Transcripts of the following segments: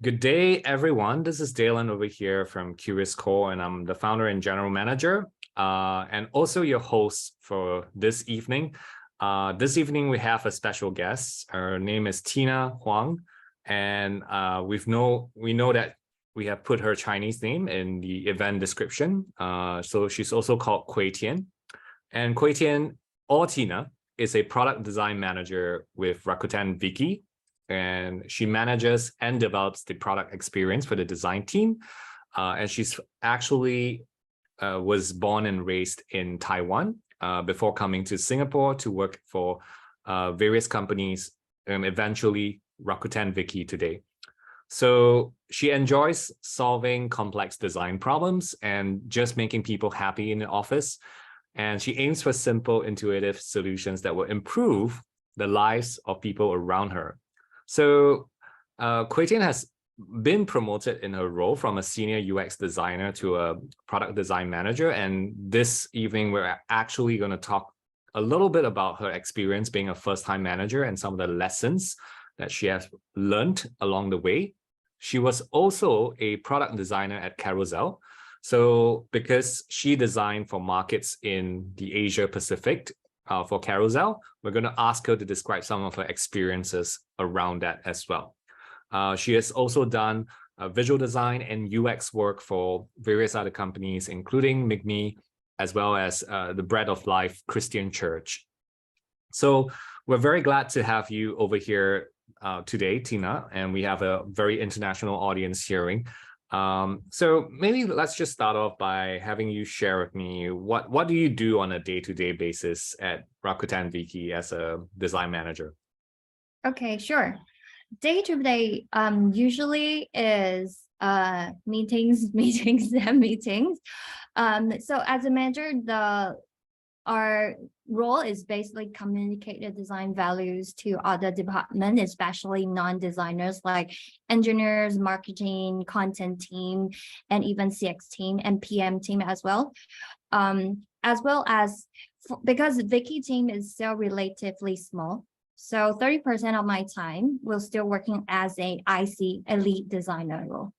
Good day, everyone. This is Dalen over here from Curious Core, and I'm the founder and general manager, and also your host for this evening. This evening, we have a special guest. Her name is Tina Huang, and we know that we have put her Chinese name in the event description. So she's also called Kuei Tien. And Kuei Tien, or Tina, is a product design manager with Rakuten Viki, and she manages and develops the product experience for the design team. And she's actually was born and raised in Taiwan before coming to Singapore to work for various companies and eventually Rakuten Viki today. So she enjoys solving complex design problems and just making people happy in the office. And she aims for simple, intuitive solutions that will improve the lives of people around her. So Kuei Tien has been promoted in her role from a senior UX designer to a product design manager. And this evening, we're actually going to talk a little bit about her experience being a first-time manager and some of the lessons that she has learned along the way. She was also a product designer at Carousell. So because she designed for markets in the Asia Pacific, for Carousell, we're going to ask her to describe some of her experiences around that as well. She has also done visual design and UX work for various other companies, including Migme, as well as the Bread of Life Christian Church. So we're very glad to have you over here today, Tina, and we have a very international audience hearing. So maybe let's just start off by having you share with me what do you do on a day-to-day basis at Rakuten Viki as a design manager? Okay, sure. Day to day usually is meetings, meetings, and meetings. So as a manager, our role is basically communicate the design values to other departments, especially non-designers like engineers, marketing, content team, and even CX team and PM team as well. Because Viki team is still relatively small. So 30% of my time will still working as a IC, a lead designer role.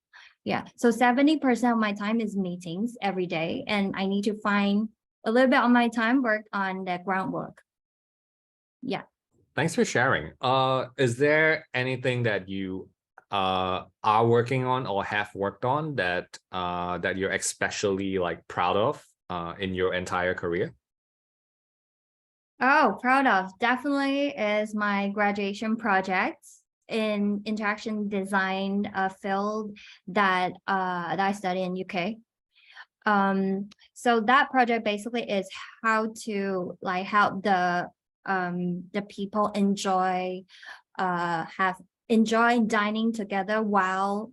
Yeah, so 70% of my time is meetings every day, and I need to find a little bit on my time work on the groundwork. Yeah. Thanks for sharing. Is there anything that you are working on or have worked on that that you're especially proud of in your entire career? Oh, proud of definitely is my graduation project in interaction design field that I study in UK. So that project basically is how to help the people enjoy dining together while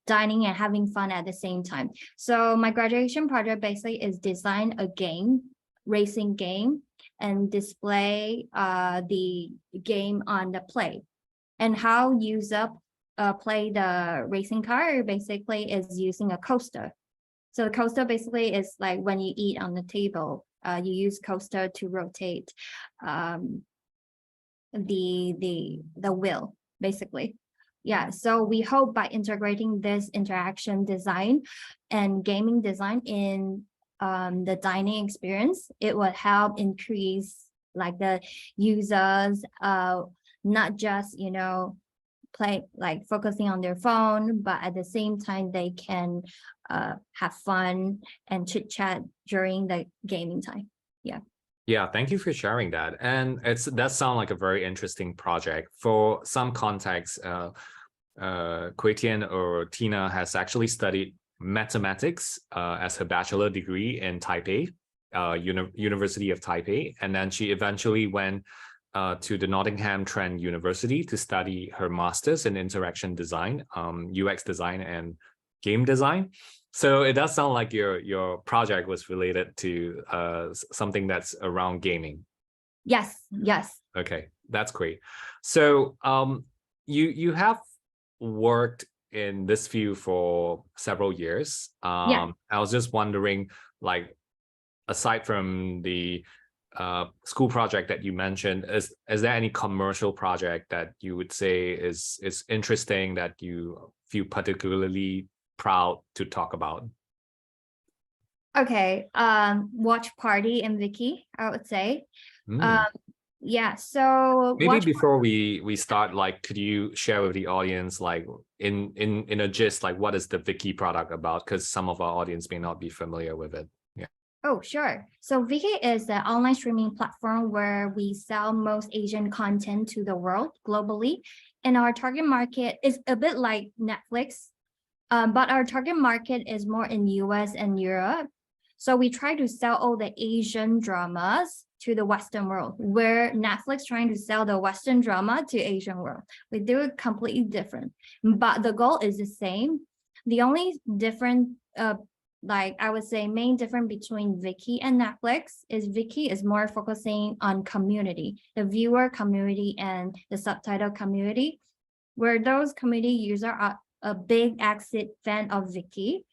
dining and having fun at the same time. So my graduation project basically is design a racing game, and display the game on the play, and how user play the racing car basically is using a coaster. So the coaster basically is like when you eat on the table, you use coaster to rotate the wheel basically. Yeah, so we hope by integrating this interaction design and gaming design in the dining experience, it will help increase the users not just play focusing on their phone, but at the same time they can have fun and chit chat during the gaming time. Yeah, thank you for sharing that. And that sounds like a very interesting project. For some context, Kuei Tien or Tina has actually studied mathematics as her bachelor degree in Taipei, University of Taipei, and then she eventually went to the Nottingham Trent University to study her master's in interaction design, UX design, and game design. So it does sound like your project was related to something that's around gaming. Yes. Okay, that's great. So you have worked in this field for several years. I was just wondering, aside from the school project that you mentioned, is there any commercial project that you would say is interesting that you feel particularly proud to talk about? Okay, watch party in Viki, I would say. Mm. Yeah, so Maybe before we start, like, could you share with the audience, like, in a gist, like, what is the Viki product about? Because some of our audience may not be familiar with it. Yeah. Oh, sure. So Viki is the online streaming platform where we sell most Asian content to the world globally. And our target market is a bit like Netflix, but our target market is more in US and Europe. So we try to sell all the Asian dramas to the Western world, where Netflix trying to sell the Western drama to Asian world. We do it completely different, but the goal is the same. The only different, like I would say, main difference between Viki and Netflix is Viki is more focusing on community, the viewer community and the subtitle community, where those community users are a big exit fan of Viki.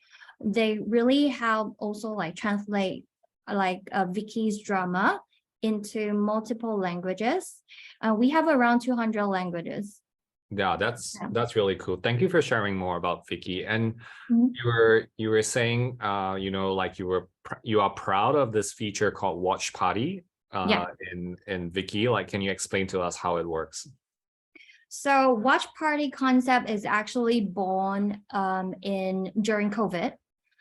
They really help also like translate like Viki's drama into multiple languages. We have around 200 languages. Yeah, that's really cool. Thank you for sharing more about Viki. And Mhm. you were saying, like you are proud of this feature called Watch Party Yeah. in Viki. Like, can you explain to us how it works? So watch party concept is actually born during COVID,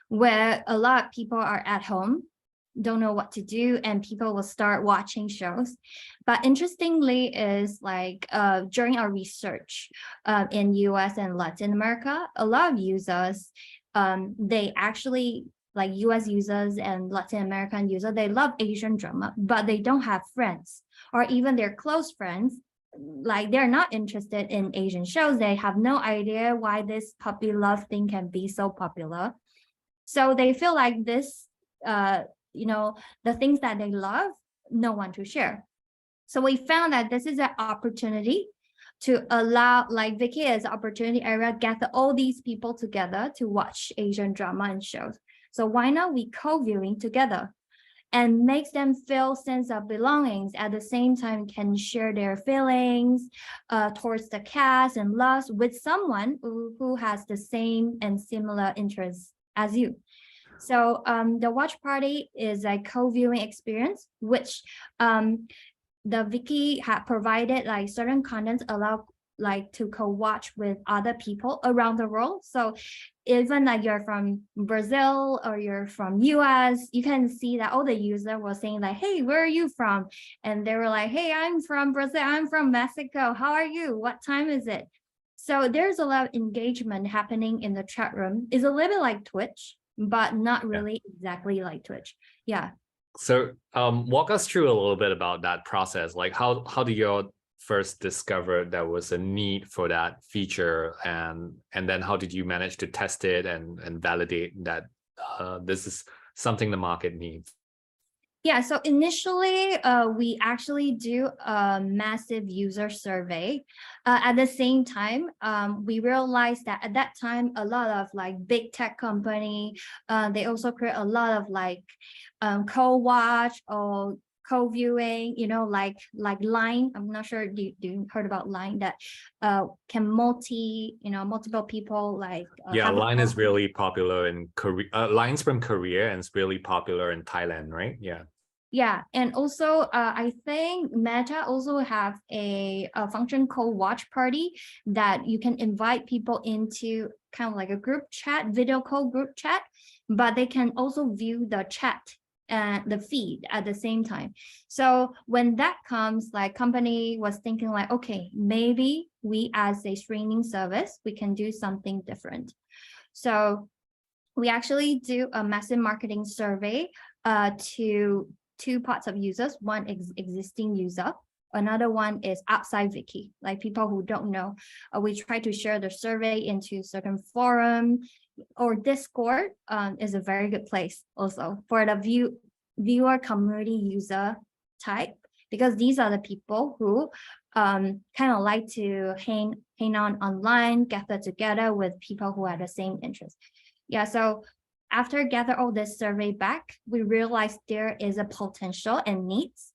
where a lot of people are at home, don't know what to do, and people will start watching shows. But interestingly is like during our research in US and Latin America, a lot of users, they actually like US users and Latin American users, they love Asian drama, but they don't have friends or even their close friends. Like they're not interested in Asian shows. They have no idea why this puppy love thing can be so popular. So they feel like this, the things that they love, no one to share. So we found that this is an opportunity to allow, like Viki is an opportunity area, gather all these people together to watch Asian drama and shows. So why not we co-viewing together and makes them feel sense of belongings at the same time can share their feelings towards the cast and loves with someone who has the same and similar interests as you. So the watch party is a co-viewing experience, which the Viki had provided like certain contents allow like to co-watch with other people around the world. So even like you're from Brazil or you're from US, you can see that all the users were saying like, hey, where are you from? And they were like, hey, I'm from Brazil, I'm from Mexico. How are you? What time is it? So there's a lot of engagement happening in the chat room. It's a little bit like Twitch, but not really exactly like Twitch. Yeah. So walk us through a little bit about that process. Like how do you first discover there was a need for that feature, and then how did you manage to test it and validate that this is something the market needs? Yeah, so initially, we actually do a massive user survey. At the same time, we realized that at that time, a lot of like big tech company, they also create a lot of like co-watch or co-viewing, like Line. I'm not sure, do you heard about Line that can multiple people like Yeah, have a Line is really popular in Korea. Line's from Korea and it's really popular in Thailand, right? Yeah. Yeah, and also I think Meta also have a function called Watch Party that you can invite people into kind of like a group chat, video call group chat, but they can also view the chat and the feed at the same time. So when that comes, like company was thinking like, okay, maybe we as a streaming service, we can do something different. So we actually do a massive marketing survey to two parts of users. One is existing user, another one is outside Viki, like people who don't know. We try to share the survey into certain forum or Discord is a very good place also for the viewer community user type, because these are the people who kind of like to hang on online, gather together with people who have the same interest. Yeah, so after gather all this survey back, we realized there is a potential and needs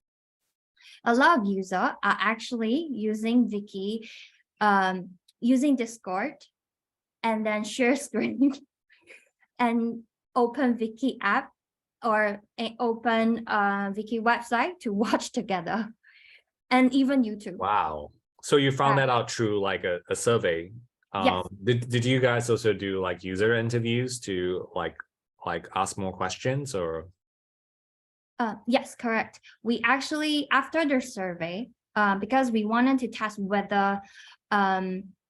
a lot of users are actually using Viki, using Discord, and then share screen and open Viki app or open Viki website to watch together, and even YouTube. Wow. So you found Yeah. that out through like a survey. Yes. Did you guys also do like user interviews to like ask more questions or? Yes, correct. We actually, after the survey, because we wanted to test whether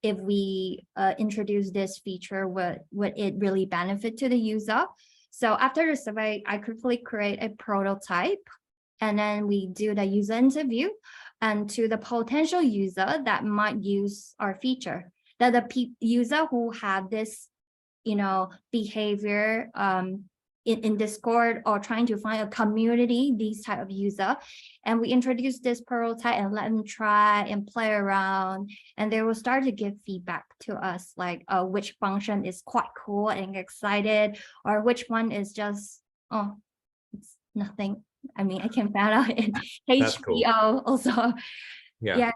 if we introduce this feature, would it really benefit to the user? So after the survey, I quickly create a prototype, and then we do the user interview, and to the potential user that might use our feature, that the user who have this, behavior in Discord or trying to find a community, these type of user. And we introduce this prototype and let them try and play around. And they will start to give feedback to us, like which function is quite cool and excited, or which one is just, oh, it's nothing. I mean, I can find out in That's cool. HBO also. Yeah.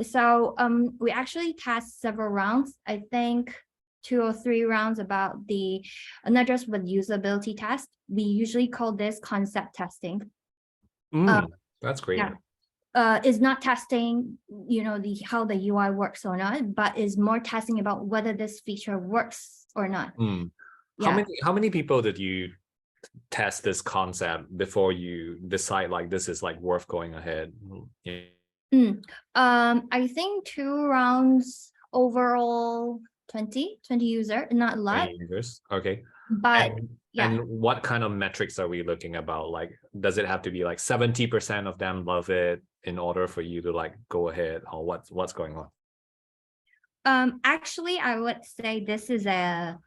So we actually test several rounds. I think 2 or 3 rounds about the, not just with usability test. We usually call this concept testing. That's great. Yeah. Is not testing, how the UI works or not, but is more testing about whether this feature works or not. How many people did you test this concept before you decide like this is like worth going ahead? Yeah. I think 2 rounds overall, 20 user, not a lot. 20 users. Okay. But and what kind of metrics are we looking about? Like, does it have to be like 70% of them love it in order for you to like go ahead, or what's going on? Actually, I would say this is a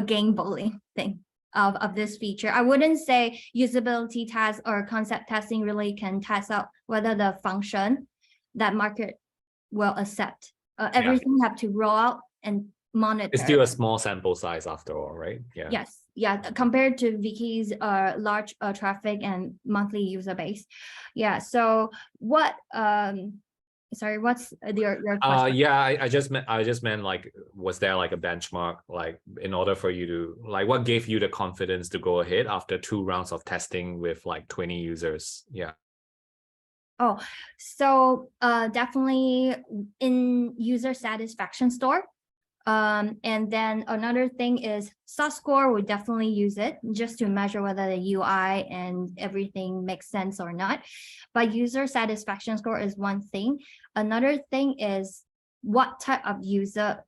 game bowling thing of this feature. I wouldn't say usability test or concept testing really can test out whether the function that market will accept. Everything have to roll out and monitor. It's still a small sample size after all, right? Yeah. Yes. Yeah. Compared to Viki's large traffic and monthly user base. Yeah. So what sorry, what's your question? Yeah, I just meant like, was there like a benchmark, like in order for you to like, what gave you the confidence to go ahead after 2 rounds of testing with like 20 users? Yeah. Oh, so definitely in user satisfaction score. And then another thing is SaaS score, we definitely use it just to measure whether the UI and everything makes sense or not. But user satisfaction score is one thing. Another thing is what type of user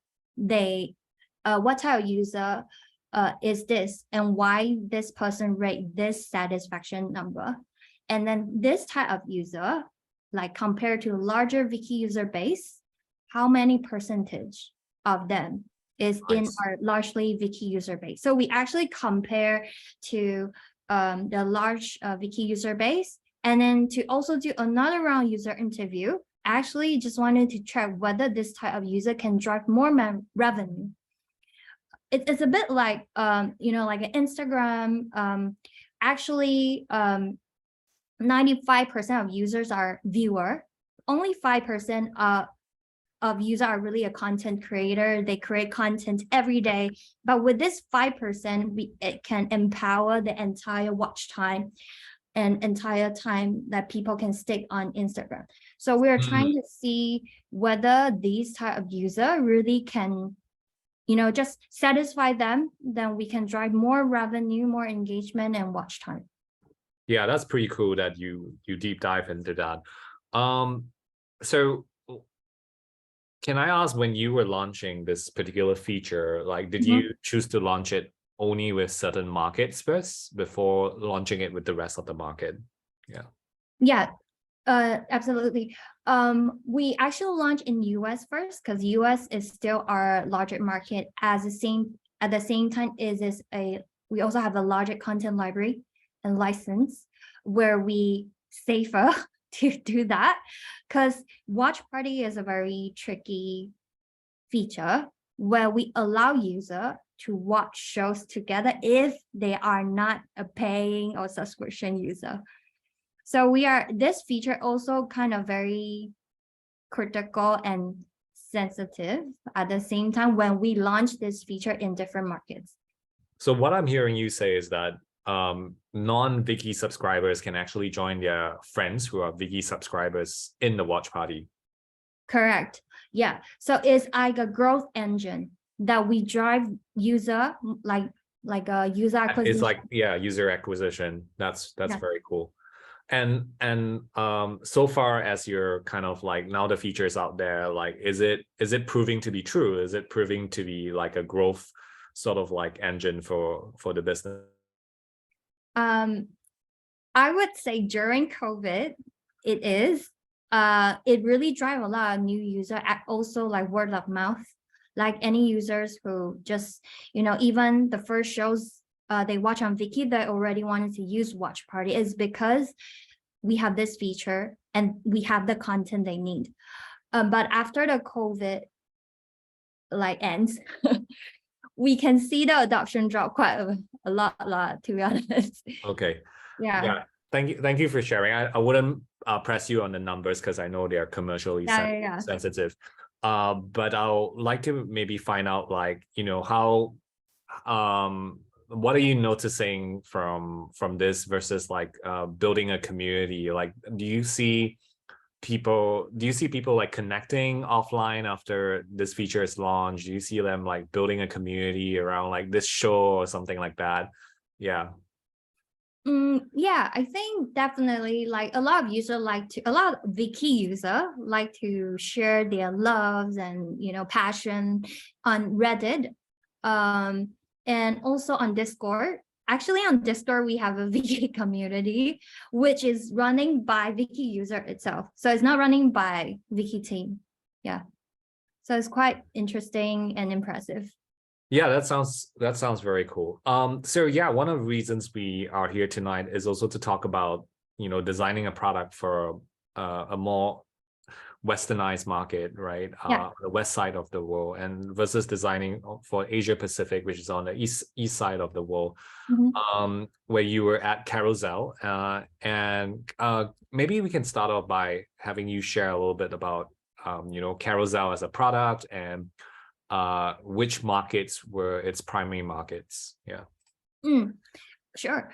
is this, and why this person rate this satisfaction number. And then this type of user, like compared to larger Viki user base, how many percentage of them is in our largely Viki user base. So we actually compare to the large Viki user base, and then to also do another round user interview. Actually, just wanted to check whether this type of user can drive more revenue. It's a bit like like an Instagram. Actually, 95% of users are viewer. Only 5% of users are really a content creator. They create content every day. But with this 5%, it can empower the entire watch time and entire time that people can stick on Instagram. So we're trying to see whether these type of user really can, just satisfy them. Then we can drive more revenue, more engagement, and watch time. Yeah, that's pretty cool that you deep dive into that. So can I ask, when you were launching this particular feature, like did you choose to launch it only with certain markets first before launching it with the rest of the market? Yeah, absolutely. We actually launched in US first because US is still our largest market. At the same time, we also have a larger content library and license where we safer to do that, because watch party is a very tricky feature where we allow user to watch shows together if they are not a paying or subscription user. So this feature also kind of very critical and sensitive at the same time when we launch this feature in different markets. So what I'm hearing you say is that non-Viki subscribers can actually join their friends who are Viki subscribers in the watch party. Correct. Yeah. So it's like a growth engine that we drive user like a user acquisition. It's like, yeah, user acquisition. That's Yeah. very cool. And so far as you're kind of like now the features out there, like is it proving to be true? Is it proving to be like a growth sort of like engine for the business? I would say during COVID, it is. It really drive a lot of new user, also like word of mouth. Like any users who just, even the first shows they watch on Viki, they already wanted to use Watch Party is because we have this feature and we have the content they need. But after the COVID like ends, we can see the adoption drop quite a lot, to be honest. Okay. Yeah. Thank you for sharing. I wouldn't press you on the numbers because I know they are commercially sensitive. But I'll like to maybe find out like, how what are you noticing from this versus like building a community? Like, do you see people like connecting offline after this feature is launched? Do you see them like building a community around like this show or something like that? Yeah. Yeah, I think definitely like a lot of Viki user like to share their loves and passion on Reddit, and also on Discord. Actually, on Discord we have a Viki community which is running by Viki user itself, so it's not running by Viki team. Yeah, so it's quite interesting and impressive. Yeah, that sounds very cool. So yeah, one of the reasons we are here tonight is also to talk about, designing a product for a more westernized market, right? The west side of the world, and versus designing for Asia Pacific, which is on the east side of the world. Where you were at Carousell, and maybe we can start off by having you share a little bit about Carousell as a product and which markets were its primary markets. Sure.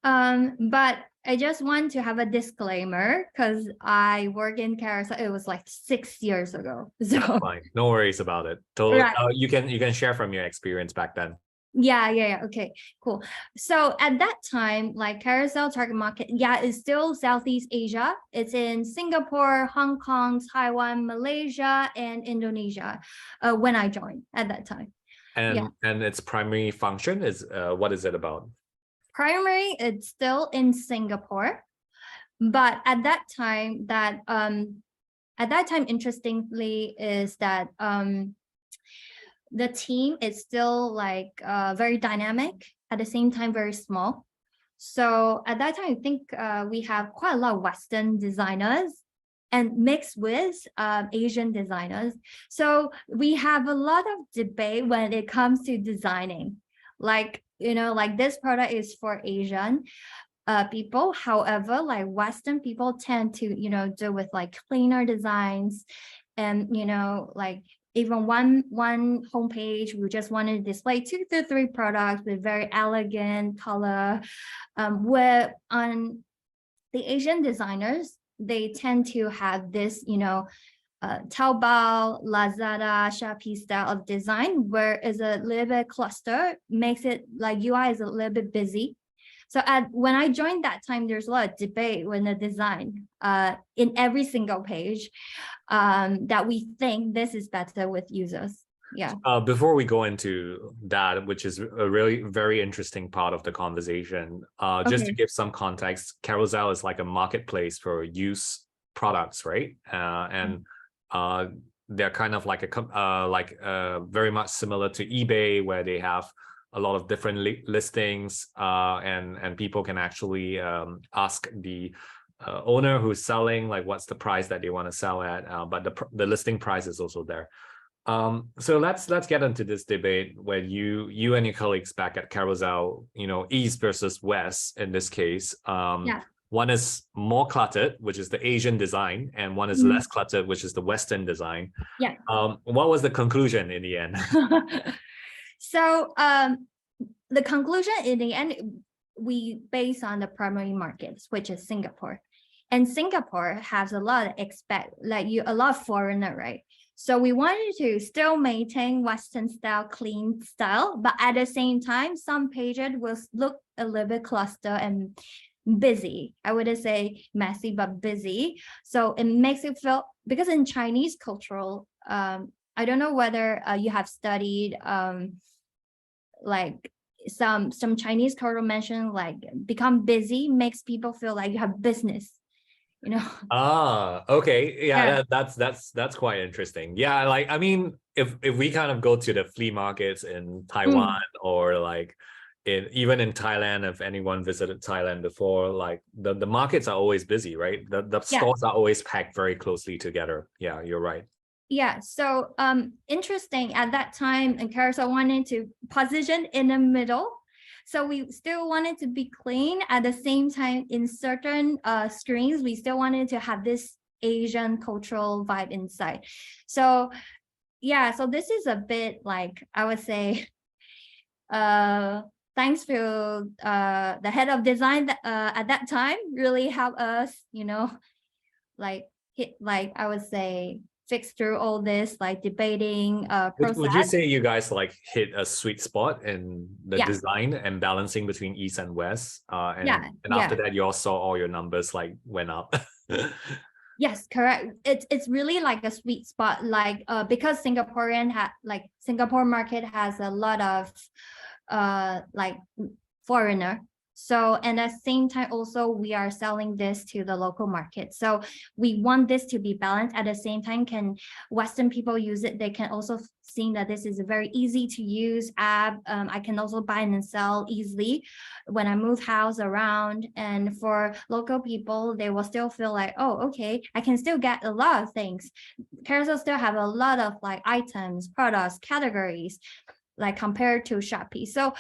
But I just want to have a disclaimer because I work in Carousell. It was like 6 years ago. So fine, no worries about it. Totally. Right. You can share from your experience back then. Yeah. Okay, cool. So at that time, like Carousell target market, it's still Southeast Asia. It's in Singapore, Hong Kong, Taiwan, Malaysia, and Indonesia. When I joined at that time. And its primary function is what is it about? Primary, it's still in Singapore, but at that time, interestingly, is that the team is still like very dynamic, at the same time very small. So at that time, I think we have quite a lot of Western designers and mixed with Asian designers. So we have a lot of debate when it comes to designing. Like, like this product is for Asian people. However, like Western people tend to, do with like cleaner designs and, like even one homepage, we just want to display 2 to 3 products with very elegant color. Where on the Asian designers, they tend to have this, Taobao, Lazada, Shopee style of design, where it's a little bit cluster, makes it like UI is a little bit busy. So when I joined that time, there's a lot of debate when the design in every single page that we think this is better with users. Yeah. Before we go into that, which is a really very interesting part of the conversation, just to give some context, Carousell is like a marketplace for used products, right? And they're kind of like very much similar to eBay, where they have a lot of different listings, and people can actually ask the owner who's selling like what's the price that they want to sell at, but the listing price is also there. So let's get into this debate where you and your colleagues back at Carousell, East versus West in this case. one is more cluttered, which is the Asian design, and one is less cluttered, which is the Western design. Yeah. What was the conclusion in the end? So the conclusion in the end, we base on the primary markets, which is Singapore. And Singapore has a lot of a lot of foreigner, right? So we wanted to still maintain Western style, clean style, but at the same time, some pages will look a little bit clustered and busy. I wouldn't say messy, but busy. So it makes it feel, because in Chinese cultural, I don't know whether you have studied like some Chinese culture mention like become busy makes people feel like you have business, you know. Okay, yeah, Yeah. that's quite interesting. Yeah, like I mean, if we kind of go to the flea markets in Taiwan or like even in Thailand, if anyone visited Thailand before, like the markets are always busy, right? The stores are always packed very closely together. Yeah, you're right. Yeah, so interesting at that time, and Carousell wanted to position in the middle. So we still wanted to be clean at the same time. In certain screens, we still wanted to have this Asian cultural vibe inside. So yeah, so this is a bit like, I would say, thanks to the head of design at that time really helped us, you know, like I would say fix through all this like debating process. Would you say you guys like hit a sweet spot in the Yeah. design and balancing between East and West? And Yeah. after that, you all saw all your numbers like went up. Yes, correct. It's really like a sweet spot, like because Singapore market has a lot of like foreigner. So, and at the same time, also we are selling this to the local market. So we want this to be balanced. At the same time, can Western people use it? They can also see that this is a very easy to use app. I can also buy and sell easily when I move house around. And for local people, they will still feel like, oh, okay, I can still get a lot of things. Carousell still have a lot of like items, products, categories, like compared to Shopee. So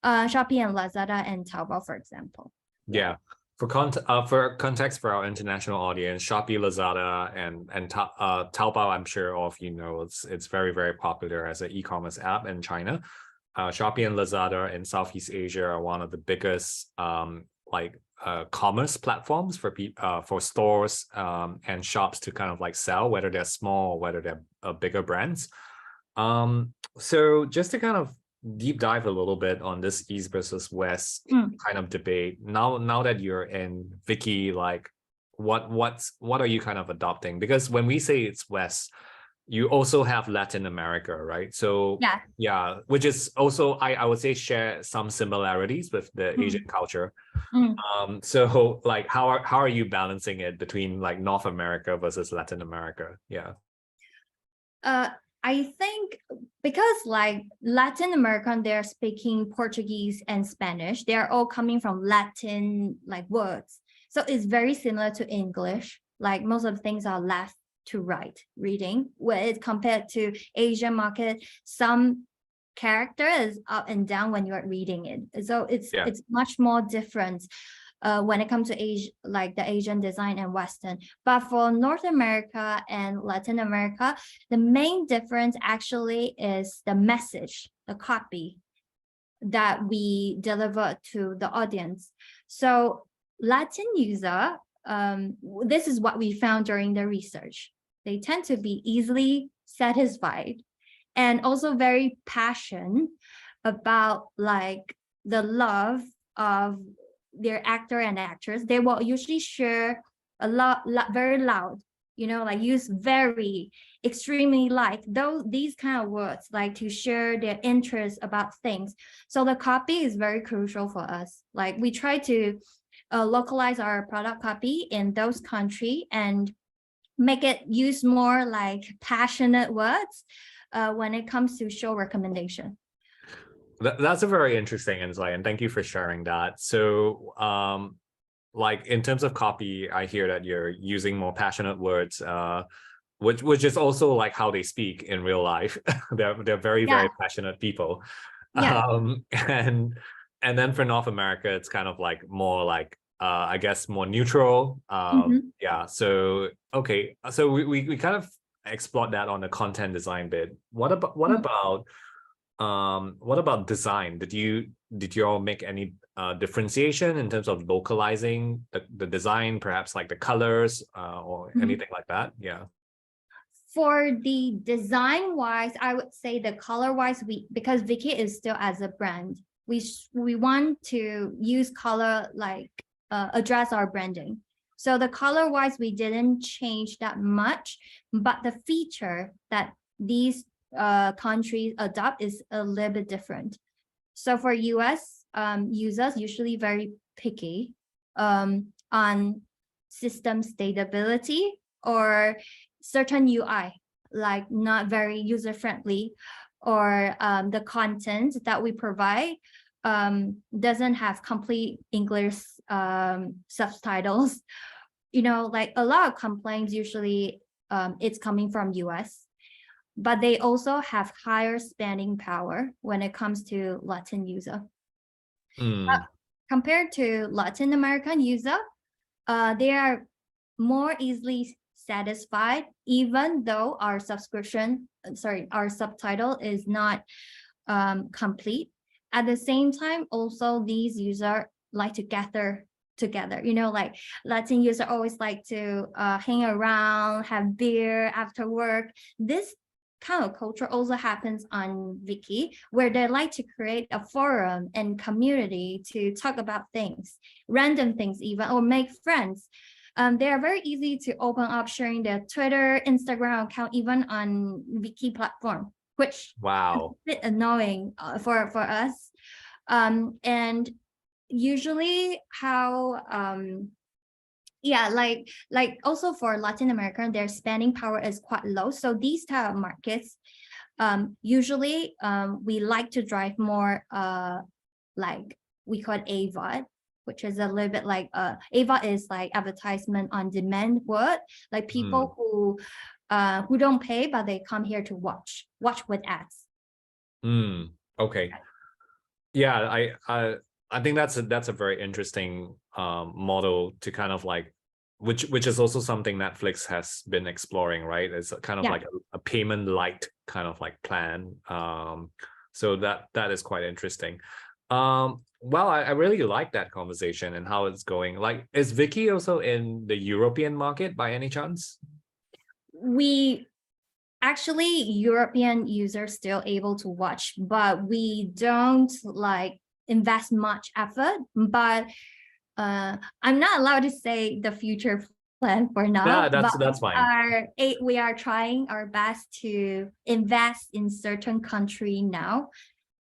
Shopee and Lazada and Taobao, for example. Yeah. For context for our international audience, Shopee, Lazada, and Taobao, I'm sure all of you know, it's very, very popular as an e-commerce app in China. Shopee and Lazada in Southeast Asia are one of the biggest commerce platforms for stores and shops to kind of like sell, whether they're small or whether they're bigger brands. So just to kind of deep dive a little bit on this East versus West kind of debate. Now that you're in Viki, like what are you kind of adopting? Because when we say it's West, you also have Latin America, right? So yeah, which is also I would say share some similarities with the Asian culture. So like how are you balancing it between like North America versus Latin America? Yeah. I think because like Latin American, they're speaking Portuguese and Spanish. They're all coming from Latin like words. So it's very similar to English. Like most of the things are left to right reading, where it's compared to Asian market, some character is up and down when you're reading it. So it's much more different when it comes to Asia, like the Asian design and Western. But for North America and Latin America, the main difference actually is the message, the copy that we deliver to the audience. So Latin user, this is what we found during the research. They tend to be easily satisfied and also very passionate about like the love of their actor and actress. They will usually share a lot very loud, you know, like use very extremely like these kind of words, like to share their interest about things. So the copy is very crucial for us. Like we try to localize our product copy in those countries and make it use more like passionate words when it comes to show recommendation. That's a very interesting insight, and thank you for sharing that. So, like in terms of copy, I hear that you're using more passionate words, which is also like how they speak in real life. they're very very passionate people. And then for North America, it's kind of like more like I guess more neutral. Mhm. Yeah. So okay. So we kind of explored that on the content design bit. What about design? Did you all make any differentiation in terms of localizing the design, perhaps like the colors or Mhm. anything like that? Yeah. For the design wise, I would say the color wise, because Viki is still as a brand, we want to use color like address our branding. So the color wise, we didn't change that much, but the feature that these countries adopt is a little bit different. So for US users, usually very picky on system stability or certain UI, like not very user friendly, or the content that we provide doesn't have complete English subtitles. Like a lot of complaints usually it's coming from US, but they also have higher spending power when it comes to Latin user. Mm, Compared to Latin American user, they are more easily satisfied, even though our subtitle is not complete. At the same time, also these users like to gather together. Like Latin user always like to hang around, have beer after work. This kind of culture also happens on Viki, where they like to create a forum and community to talk about things, random things even, or make friends. They are very easy to open up sharing their Twitter, Instagram account, even on Viki platform, which is wow. a bit annoying for us. And usually yeah, like also for Latin America, their spending power is quite low. So these type of markets, usually we like to drive more like we call it AVOD, which is a little bit like AVOD is like advertisement on demand word, like Mm, people who don't pay but they come here to watch with ads. mm, okay. Yeah, I think that's a very interesting model to kind of like which is also something Netflix has been exploring, right? It's kind of Yeah. like a payment light kind of like plan. So that is quite interesting. Well, I really like that conversation and how it's going. Like, is Vicky also in the European market by any chance? We actually European users still able to watch, but we don't like invest much effort. But I'm not allowed to say the future plan for Yeah, now, but that's fine. we are trying our best to invest in certain country now.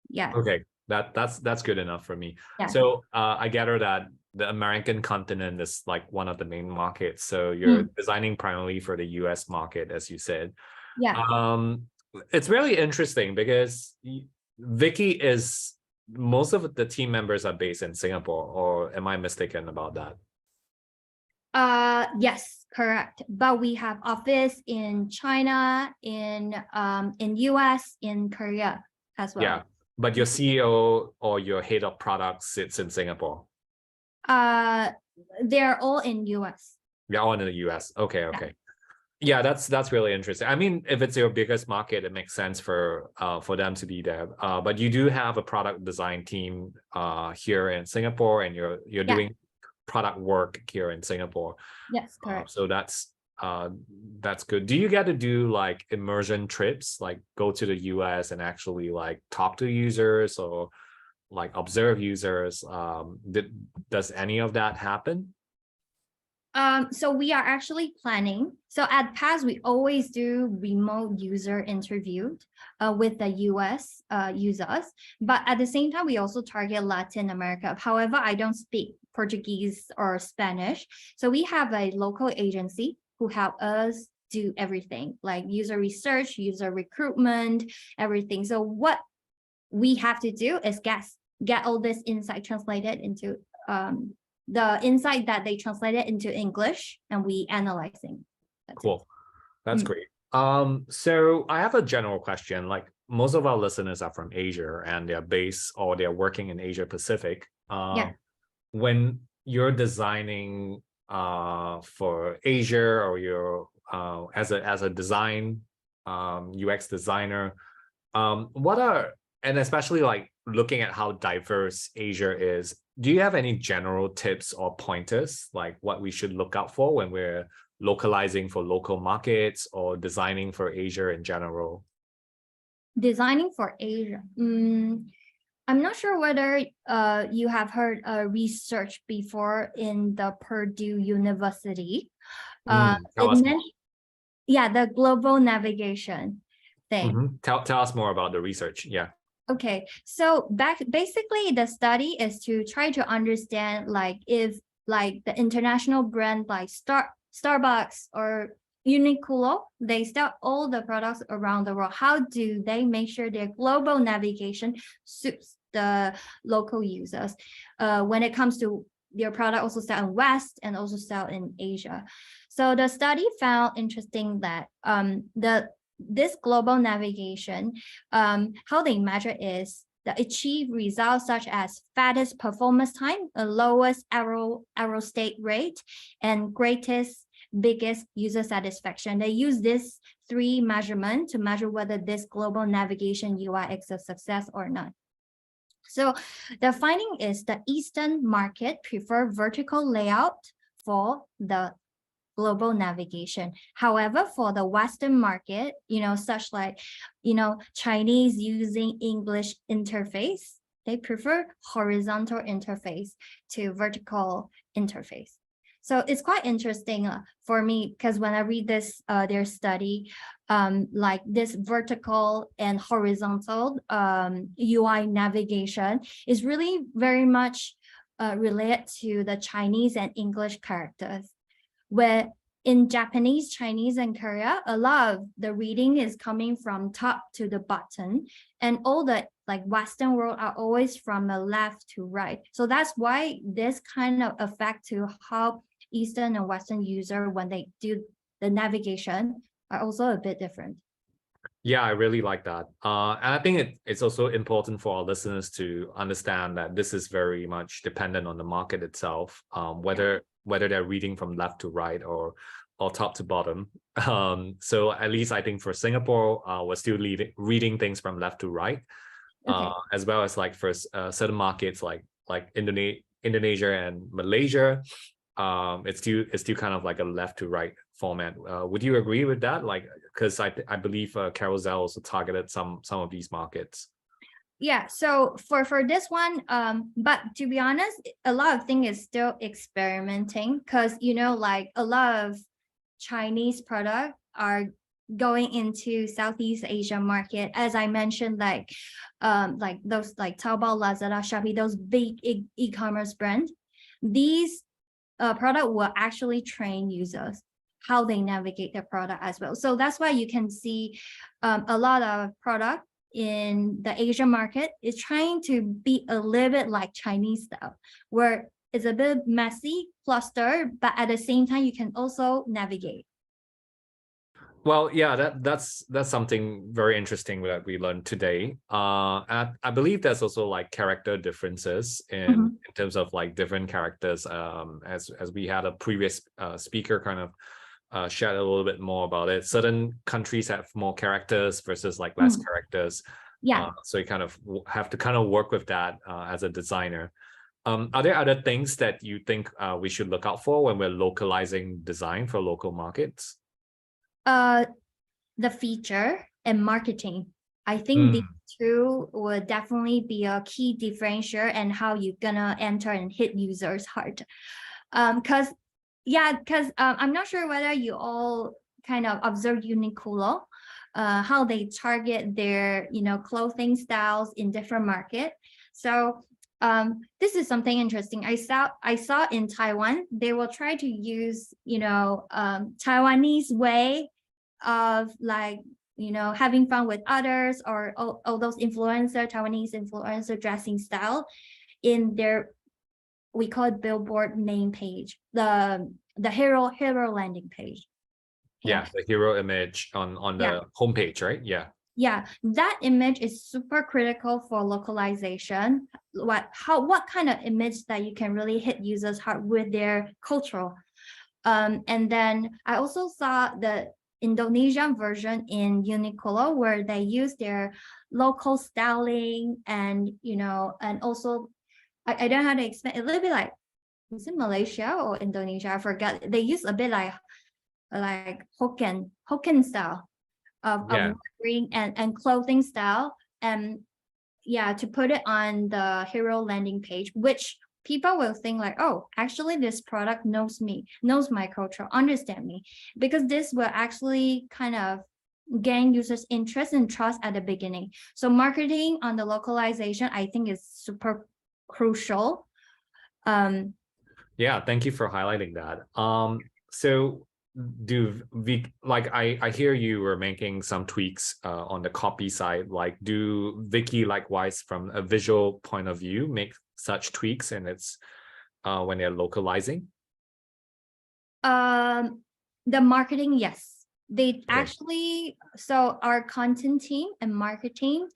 Yeah, Okay, that's good enough for me. yeah. So I gather that the American continent is like one of the main markets. So you're Mm, designing primarily for the US market, as you said. yeah. Um, it's really interesting because Vicky is most of the team members are based in Singapore, or am I mistaken about that? Yes, correct. But we have office in China, in US, in Korea as Yeah, well. but your CEO or your head of product sits in Singapore. Uh, they're all in US. You're all in the US. Okay, Yeah. okay. Yeah, that's really interesting. I mean, if it's your biggest market, it makes sense for them to be there. But you do have a product design team here in Singapore, and you're Yeah. doing product work here in Singapore. Yes, correct. So that's good. Do you get to do like immersion trips, like go to the US and actually like talk to users or like observe users? Does any of that happen? So we are actually planning. So at past, we always do remote user interview with the US users, but at the same time, we also target Latin America. However, I don't speak Portuguese or Spanish. So we have a local agency who help us do everything like user research, user recruitment, everything. So what we have to do is get all this insight translated into the insight that they translated into English and we analyzing. That's it. Cool. That's Mm, great. So I have a general question. Like most of our listeners are from Asia and they're based or they're working in Asia Pacific. yeah. When you're designing for Asia, or you're as a design UX designer, what are, and especially like looking at how diverse Asia is, do you have any general tips or pointers like what we should look out for when we're localizing for local markets or designing for Asia in general? Designing for Asia. I'm not sure whether you have heard research before in the Purdue University. Tell It us more. meant, yeah, the global navigation thing. Tell us more about the research. Yeah. Okay, so basically the study is to try to understand like if like the international brand like Starbucks or Uniqlo, they sell all the products around the world. How do they make sure their global navigation suits the local users? When it comes to their product also sell in West and also sell in Asia. So the study found interesting that this global navigation, how they measure is the achieved results such as fastest performance time, the lowest error state rate, and greatest, biggest user satisfaction. They use this three measurements to measure whether this global navigation UI is a success or not. So the finding is the Eastern market prefer vertical layout for the global navigation. However, for the Western market, such like, Chinese using English interface, they prefer horizontal interface to vertical interface. So it's quite interesting for me because when I read this, their study, like this vertical and horizontal UI navigation is really very much related to the Chinese and English characters, where in Japanese, Chinese, and Korea, a lot of the reading is coming from top to the bottom, and all the like Western world are always from the left to right. So that's why this kind of affect to how Eastern and Western user, when they do the navigation, are also a bit different. Yeah, I really like that. And I think it's also important for our listeners to understand that this is very much dependent on the market itself, whether they're reading from left to right or top to bottom. So at least I think for Singapore, we're still reading things from left to right, Okay. as well as like for certain markets like Indonesia and Malaysia. It's still kind of like a left to right format. Would you agree with that? Like, because I believe Carousell also targeted some of these markets. Yeah, so for this one, but to be honest, a lot of things is still experimenting because like a lot of Chinese products are going into Southeast Asia market. As I mentioned, like those like Taobao, Lazada, Shopee, those big e-commerce brands, these product will actually train users how they navigate the product as well. So that's why you can see a lot of product in the Asian market is trying to be a little bit like Chinese style, where it's a bit messy, clustered, but at the same time, you can also navigate. Well, yeah, that's something very interesting that we learned today. And I believe there's also like character differences in terms of like different characters. As we had a previous speaker kind of shared a little bit more about it. Certain countries have more characters versus like less characters. Yeah. So you kind of have to kind of work with that as a designer. Are there other things that you think we should look out for when we're localizing design for local markets? The feature and marketing. I think these two will definitely be a key differentiator and how you're gonna enter and hit users' heart. Because I'm not sure whether you all kind of observe Uniqlo, how they target their clothing styles in different market. So this is something interesting. I saw in Taiwan, they will try to use Taiwanese way of like having fun with others, or all those Taiwanese influencer dressing style in their, we call it billboard main page, the hero landing page. Yeah, the hero image on the homepage, right? Yeah. Yeah, that image is super critical for localization. What kind of image that you can really hit users' heart with their cultural. And then I also saw the Indonesian version in Uniqlo where they use their local styling and and also I don't know how to explain a little bit like, is it Malaysia or Indonesia? I forgot. They use a bit like Hokkien style of Yeah. wearing and clothing style, and yeah, to put it on the hero landing page, which people will think like, oh, actually this product knows me, knows my culture, understand me, because this will actually kind of gain users interest and trust at the beginning. So marketing on the localization, I think, is super crucial. Yeah, thank you for highlighting that. So do we like I hear you were making some tweaks on the copy side. Like, do Viki likewise from a visual point of view make such tweaks and it's when they're localizing? The marketing, yes. They Okay. actually, so our content team and marketing,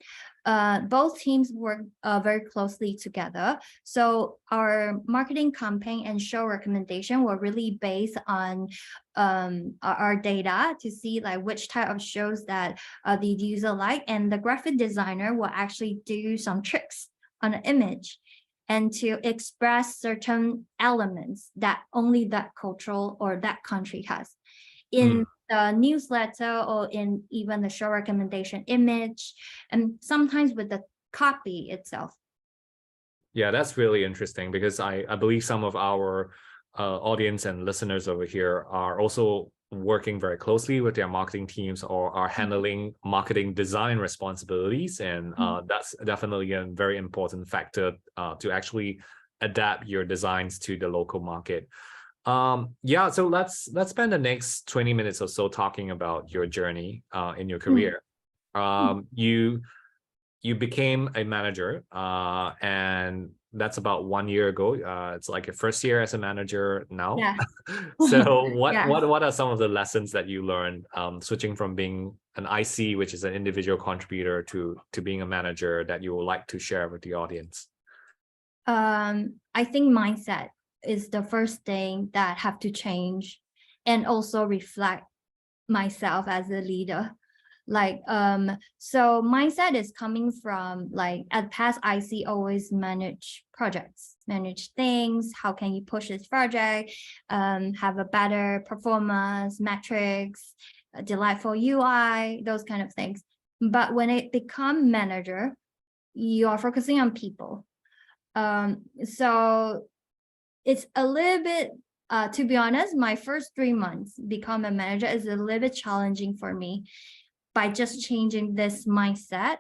both teams work very closely together. So our marketing campaign and show recommendation were really based on our data to see like which type of shows that the user like, and the graphic designer will actually do some tricks on an image and to express certain elements that only that cultural or that country has. In the newsletter or in even the show recommendation image, and sometimes with the copy itself. Yeah, that's really interesting because I believe some of our audience and listeners over here are also working very closely with their marketing teams or are handling marketing design responsibilities. And that's definitely a very important factor to actually adapt your designs to the local market. Yeah, so let's spend the next 20 minutes or so talking about your journey in your career. You became a manager and that's about 1 year ago. It's like your first year as a manager now. Yeah. So what Yes. what are some of the lessons that you learned switching from being an IC, which is an individual contributor, to being a manager that you would like to share with the audience? I think mindset is the first thing that have to change, and also reflect myself as a leader. Like so mindset is coming from like at past IC always manage projects, manage things, how can you push this project, have a better performance metrics, a delightful UI, those kind of things. But when it become manager, you are focusing on people. So it's a little bit to be honest, my first 3 months become a manager is a little bit challenging for me by just changing this mindset.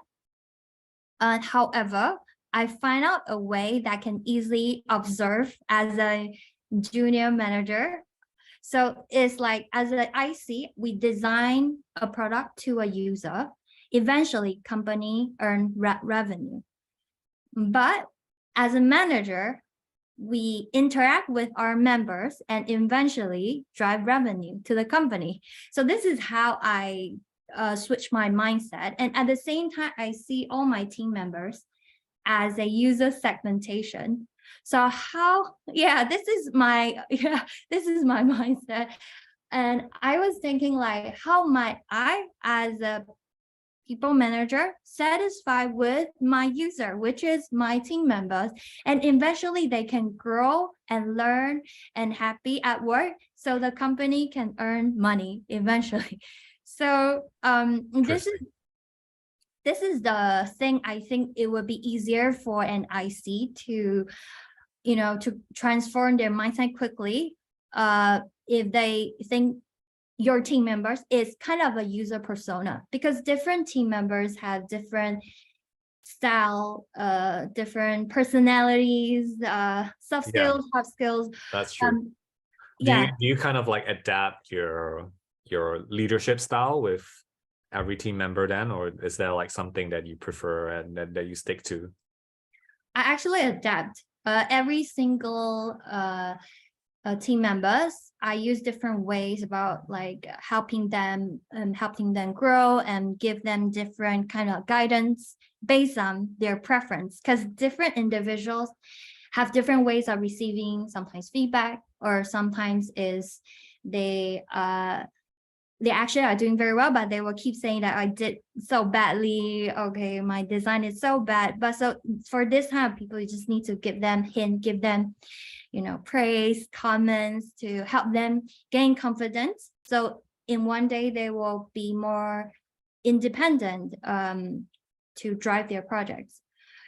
However, I find out a way that can easily observe as a junior manager. So it's like as an IC, we design a product to a user. Eventually, company earn revenue. But as a manager, we interact with our members and eventually drive revenue to the company. So this is how I switch my mindset. And at the same time, I see all my team members as a user segmentation. So this is my mindset. And I was thinking like, how might I, as a people manager, satisfied with my user, which is my team members, and eventually they can grow and learn and happy at work, so the company can earn money eventually. So this is the thing. I think it would be easier for an IC to to transform their mindset quickly if they think your team members is kind of a user persona, because different team members have different style, different personalities, soft Yeah, skills, hard skills. that's true. Do Yeah, you kind of like adapt your leadership style with every team member then, or is there like something that you prefer and that you stick to? I actually adapt every single team members, I use different ways about like helping them grow and give them different kind of guidance based on their preference, because different individuals have different ways of receiving sometimes feedback, or sometimes is they actually are doing very well, but they will keep saying that I did so badly. Okay, my design is so bad. But so for this kind of people, you just need to give them hint, give them, praise, comments to help them gain confidence. So in one day, they will be more independent to drive their projects.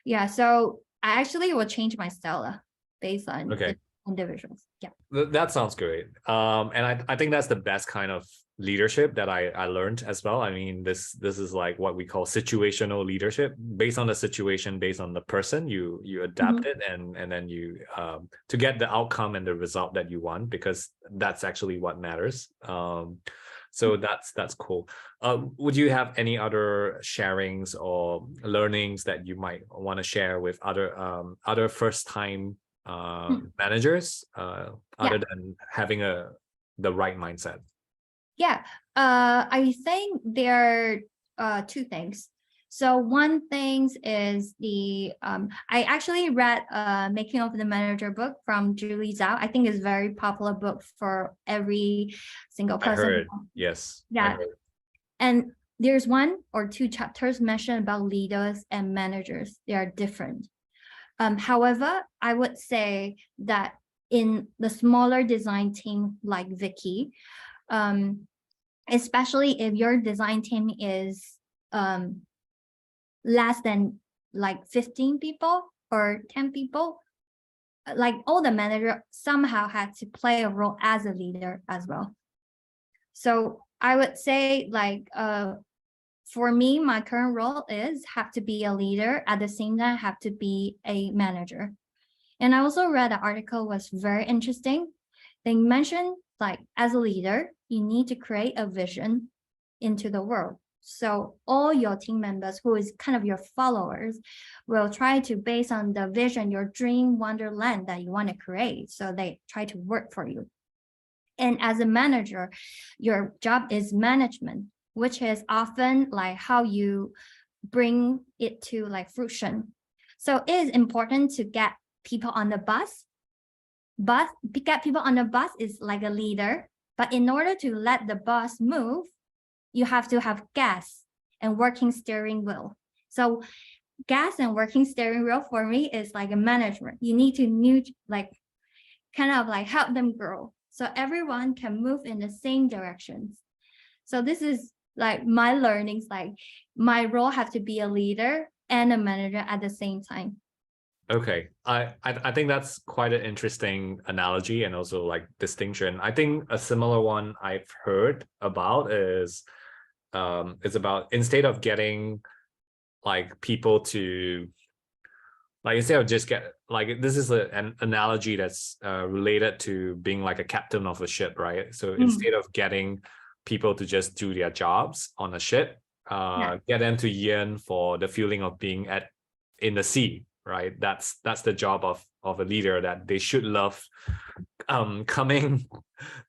Yeah, so I actually will change my style based on Okay. individuals. Yeah. That sounds great. And I think that's the best kind of leadership that I learned as well. I mean, this is like what we call situational leadership. Based on the situation, based on the person, you adapt it and then you to get the outcome and the result that you want, because that's actually what matters. So that's cool. Would you have any other sharings or learnings that you might want to share with other first time managers other than having the right mindset? Yeah, I think there are two things. So one thing is I actually read Making of the Manager book from Julie Zhao. I think it's a very popular book for every single I person. heard, yes. Yeah. And there's one or two chapters mentioned about leaders and managers. They are different. However, I would say that in the smaller design team like Viki, especially if your design team is less than like 15 people or 10 people, like all the manager somehow had to play a role as a leader as well. So I would say like for me, my current role is have to be a leader, at the same time have to be a manager. And I also read an article was very interesting. They mentioned like as a leader, you need to create a vision into the world. So all your team members, who is kind of your followers, will try to base on the vision, your dream wonderland that you want to create. So they try to work for you. And as a manager, your job is management, which is often like how you bring it to like fruition. So it is important to get people on the bus. But get people on the bus is like a leader. But in order to let the bus move, you have to have gas and working steering wheel. So gas and working steering wheel for me is like a management. You need to kind of like help them grow, so everyone can move in the same directions. So this is like my learnings, like my role have to be a leader and a manager at the same time. Okay, I think that's quite an interesting analogy and also like distinction. I think a similar one I've heard about is it's about, instead of getting like people to like, instead of just get like, this is an analogy that's related to being like a captain of a ship, right? So instead of getting people to just do their jobs on a ship, get them to yearn for the feeling of being in the sea, right? That's the job of a leader, that they should love coming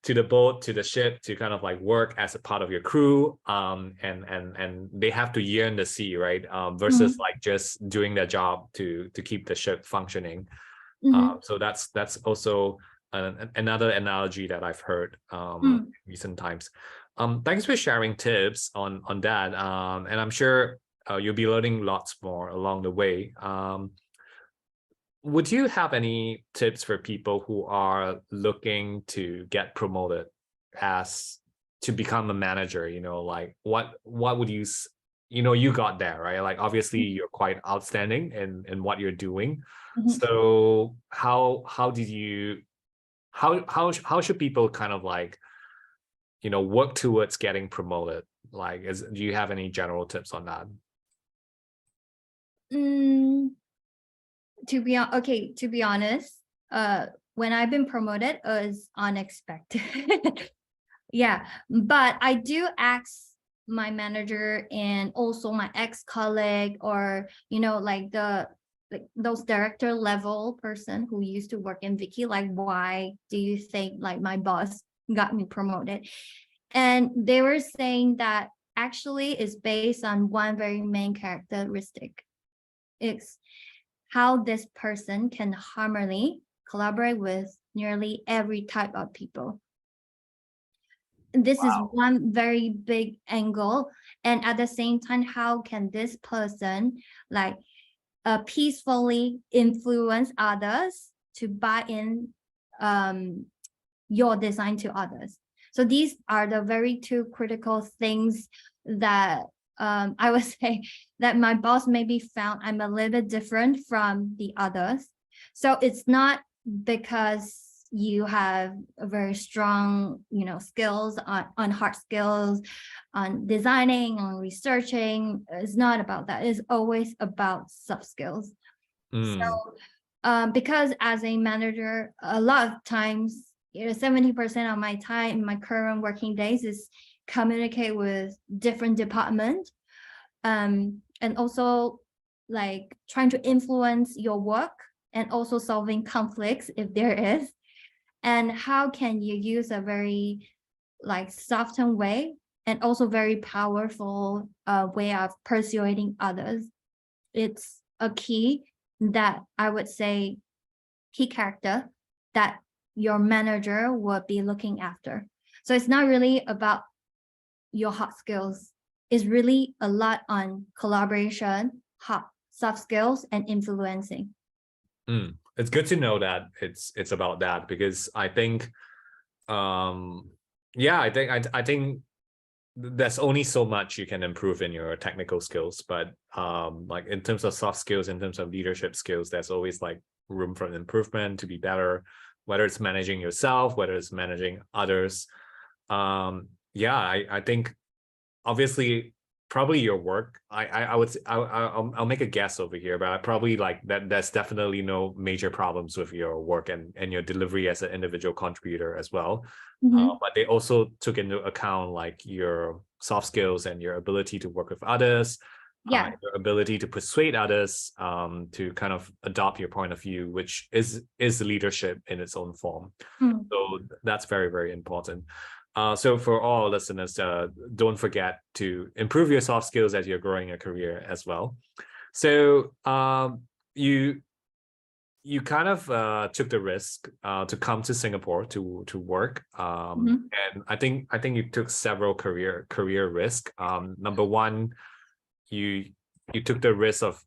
to the boat, to the ship, to kind of like work as a part of your crew, and they have to yearn the sea, right? Versus like just doing their job to keep the ship functioning. So that's also another analogy that I've heard in recent times. Thanks for sharing tips on that, and I'm sure you'll be learning lots more along the way. Would you have any tips for people who are looking to get promoted to become a manager? Like what would you, you got there, right? Like obviously you're quite outstanding in what you're doing. So how should people kind of like, work towards getting promoted? Like, do you have any general tips on that? To be honest, when I've been promoted, it was unexpected. Yeah, but I do ask my manager and also my ex-colleague, or like the like those director level person who used to work in Viki, like, why do you think like my boss got me promoted? And they were saying that actually it's based on one very main characteristic. It's how this person can harmony collaborate with nearly every type of people. This is one very big angle. And at the same time, how can this person like peacefully influence others to buy in your design to others? So these are the very two critical things that I would say that my boss maybe found I'm a little bit different from the others. So it's not because you have a very strong, skills on hard skills, on designing, on researching. It's not about that. It's always about soft skills. So because as a manager, a lot of times, 70% of my time in my current working days is communicate with different departments, and also like trying to influence your work and also solving conflicts if there is. And how can you use a very like softened way and also very powerful way of persuading others? It's a key that I would say key character that your manager will be looking after. So it's not really about your hard skills. It's really a lot on collaboration, soft skills, and influencing. It's good to know that it's about that, because I think I think there's only so much you can improve in your technical skills, but like in terms of soft skills, in terms of leadership skills, there's always like room for improvement to be better, whether it's managing yourself, whether it's managing others. I think obviously probably your work, I would say, I'll make a guess over here, but I probably like that there's definitely no major problems with your work and your delivery as an individual contributor as well. But they also took into account like your soft skills and your ability to work with others, your ability to persuade others to kind of adopt your point of view, which is leadership in its own form. So that's very, very important. So for all listeners, don't forget to improve your soft skills as you're growing a career as well. So you kind of took the risk to come to Singapore to work, and I think you took several career risk. Number one, you took the risk of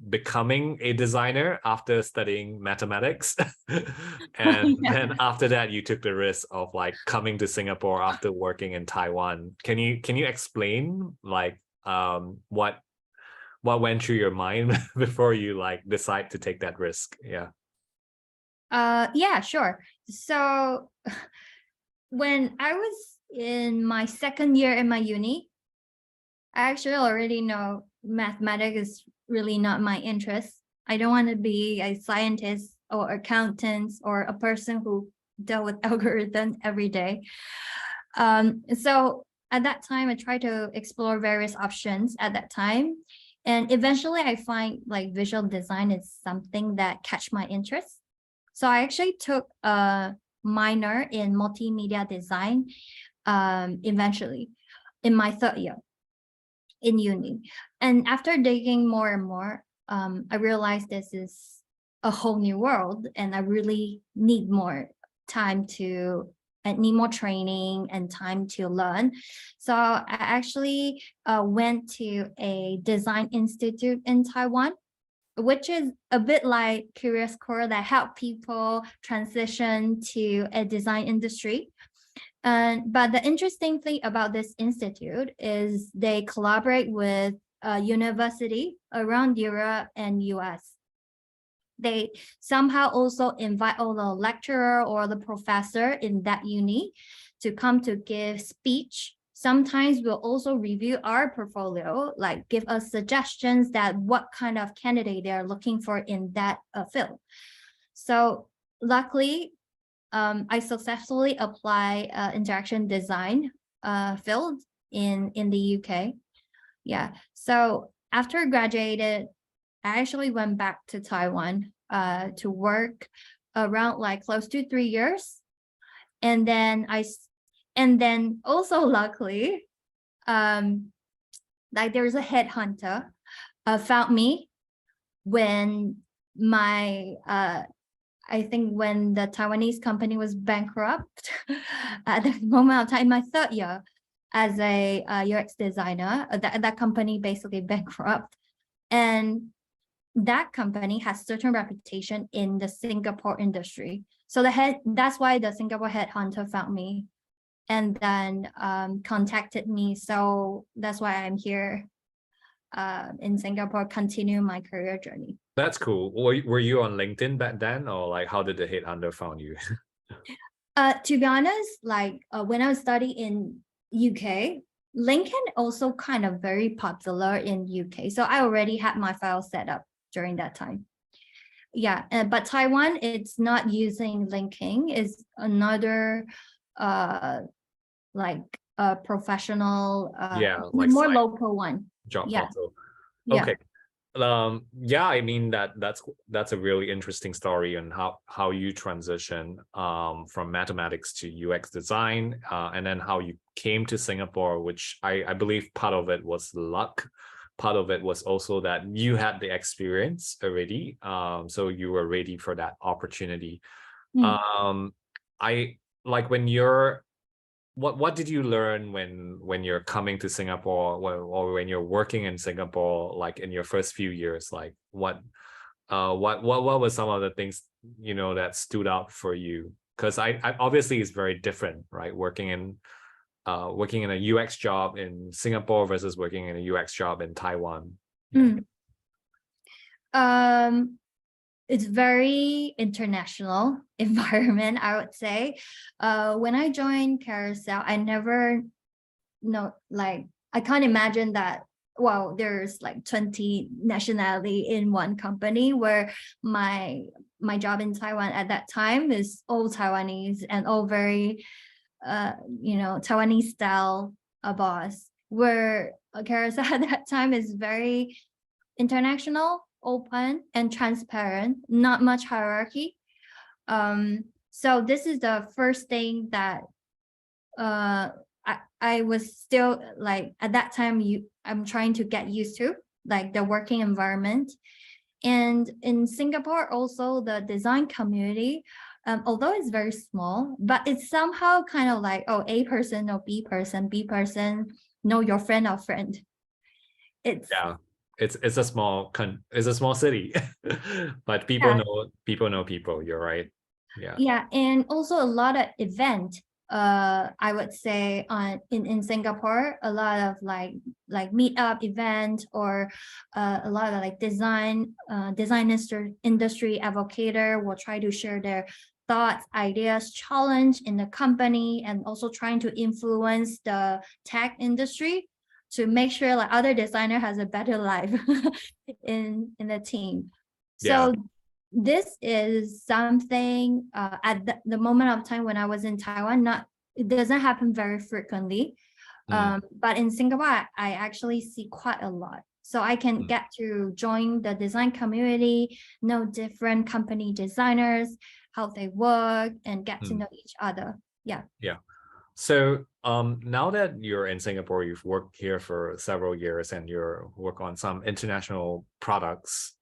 becoming a designer after studying mathematics. And then after that, you took the risk of like coming to Singapore after working in Taiwan. Can you explain like what went through your mind before you like decide to take that risk? Yeah, sure. So when I was in my second year in my uni, I actually already know mathematics is really not my interest. I don't want to be a scientist or accountant or a person who dealt with algorithms every day. So at that time, I tried to explore various options at that time. And eventually I find like visual design is something that catch my interest. So I actually took a minor in multimedia design eventually in my third year in uni. And after digging more and more, I realized this is a whole new world and I really need more time to I need more training and time to learn. So I actually went to a design institute in Taiwan, which is a bit like Curious Core that help people transition to a design industry. But the interesting thing about this institute is they collaborate with a university around Europe and US. They somehow also invite all the lecturer or the professor in that uni to come to give speech. Sometimes we'll also review our portfolio, like give us suggestions that what kind of candidate they're looking for in that field. So luckily, I successfully apply interaction design field in the UK. Yeah. So after graduated, I actually went back to Taiwan to work around like close to 3 years. And then and then also luckily, like there's a headhunter found me when my I think when the Taiwanese company was bankrupt at the moment of time, my third year as a UX designer, that company basically bankrupt. And that company has certain reputation in the Singapore industry. So that's why the Singapore headhunter found me and then contacted me. So that's why I'm here in Singapore, continue my career journey. That's cool. Were you on LinkedIn back then, or like how did the headhunter found you? To be honest, like when I was studying in UK, LinkedIn also kind of very popular in UK. So I already had my file set up during that time. Yeah, but Taiwan, it's not using LinkedIn. It's another like a professional, Yeah, like more side local one. job Yeah, portal. yeah. Okay. Yeah, I mean that's a really interesting story on how you transition from mathematics to UX design, and then how you came to Singapore, which I believe part of it was luck. Part of it was also that you had the experience already, so you were ready for that opportunity. I like when you're what did you learn when you're coming to Singapore, or when you're working in Singapore, like in your first few years, like what were some of the things that stood out for you? Because I obviously it's very different, right? Working in a UX job in Singapore versus working in a UX job in Taiwan. It's very international environment, I would say. When I joined Carousell, I never know, like, I can't imagine that, well, there's like 20 nationality in one company, where my job in Taiwan at that time is all Taiwanese and all very, Taiwanese style boss, where Carousell at that time is very international, open, and transparent, not much hierarchy. So this is the first thing that I was still like at that time I'm trying to get used to, like the working environment. And in Singapore also, the design community, although it's very small, but it's somehow kind of like, oh, A person know B person know your friend or friend. Yeah, it's a small city, but people Yeah. know people. You're right. Yeah. Yeah, and also a lot of event. I would say in Singapore, a lot of like meetup event, or a lot of like design industry advocator will try to share their thoughts, ideas, challenge in the company, and also trying to influence the tech industry to make sure like other designer has a better life in the team. Yeah. So this is something at the moment of time when I was in Taiwan, it doesn't happen very frequently. But in Singapore, I actually see quite a lot. So I can get to join the design community, know different company designers, how they work, and get to know each other. Yeah. Yeah. So now that you're in Singapore, you've worked here for several years and you're work on some international products.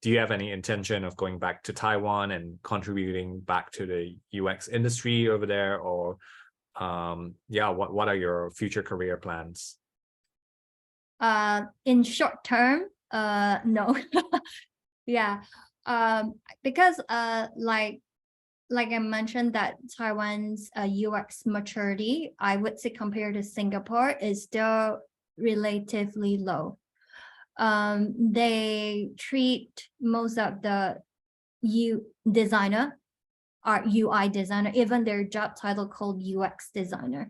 Do you have any intention of going back to Taiwan and contributing back to the UX industry over there? Or yeah, what are your future career plans? In short term, no. Yeah. Because like I mentioned, that Taiwan's UX maturity, I would say compared to Singapore, is still relatively low. They treat most of the designer or UI designer, even their job title called UX designer.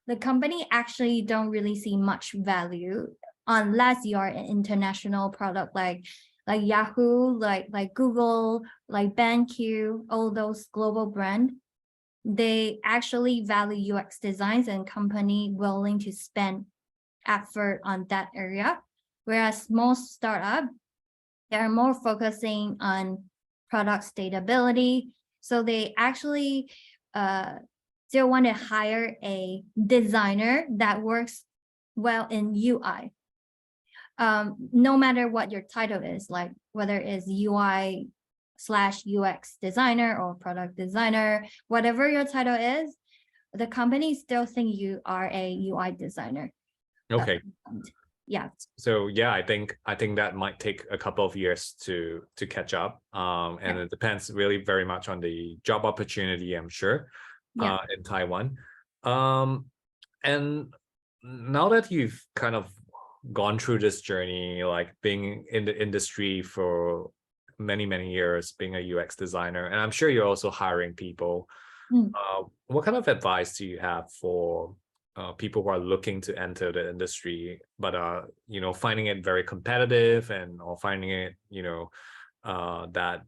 The company actually don't really see much value unless you are an international product like Yahoo, like Google, like BenQ, all those global brand. They actually value UX designs and company willing to spend effort on that area, whereas most startup, they're more focusing on product stability. So they actually still want to hire a designer that works well in UI. No matter what your title is, like whether it's UI/UX designer or product designer, whatever your title is, the company still think you are a UI designer. Okay. Yeah. So yeah, I think that might take a couple of years to catch up. And it depends really very much on the job opportunity, I'm sure, in Taiwan. And now that you've kind of gone through this journey, like being in the industry for many years, being a UX designer, and I'm sure you're also hiring people. What kind of advice do you have for people who are looking to enter the industry, but finding it very competitive, and or finding it, that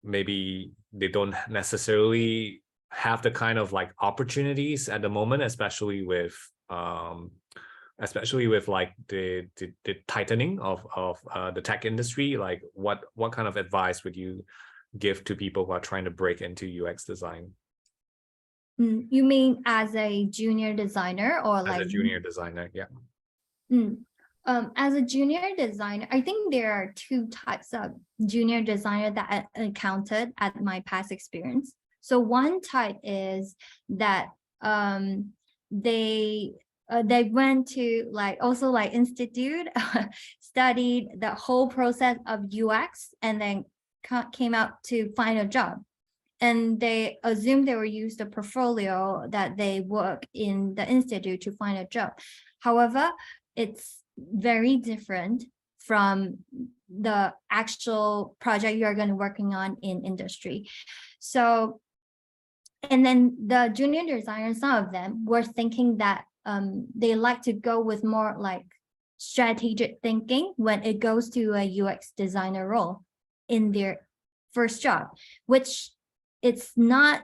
maybe they don't necessarily have the kind of like opportunities at the moment, especially with like the tightening of the tech industry? Like what kind of advice would you give to people who are trying to break into UX design? You mean as a junior designer or As like a junior designer? Yeah. As a junior designer, I think there are two types of junior designer that I encountered at my past experience. So one type is that they went to like also like institute, studied the whole process of UX, and then came out to find a job. And they assumed they will use the portfolio that they work in the institute to find a job. However, it's very different from the actual project you're going to working on in industry. So, and then the junior designers, some of them were thinking that they like to go with more like strategic thinking when it goes to a UX designer role in their first job, which it's not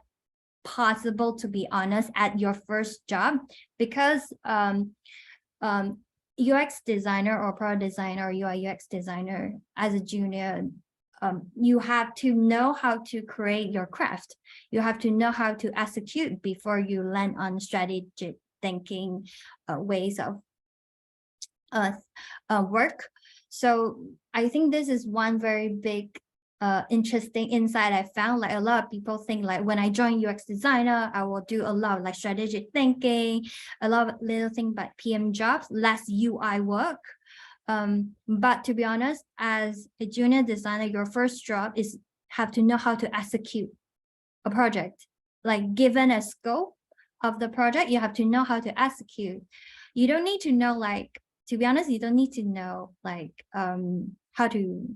possible, to be honest, at your first job, because UX designer or product designer or UI UX designer as a junior, you have to know how to create your craft. You have to know how to execute before you land on strategic thinking ways of work. So I think this is one very big interesting insight I found. Like a lot of people think like when I join UX designer, I will do a lot of like strategic thinking, a lot of little things like PM jobs, less UI work. But to be honest, as a junior designer, your first job is have to know how to execute a project. Like given a scope of the project, you have to know how to execute. You don't need to know like, to be honest, you don't need to know like how to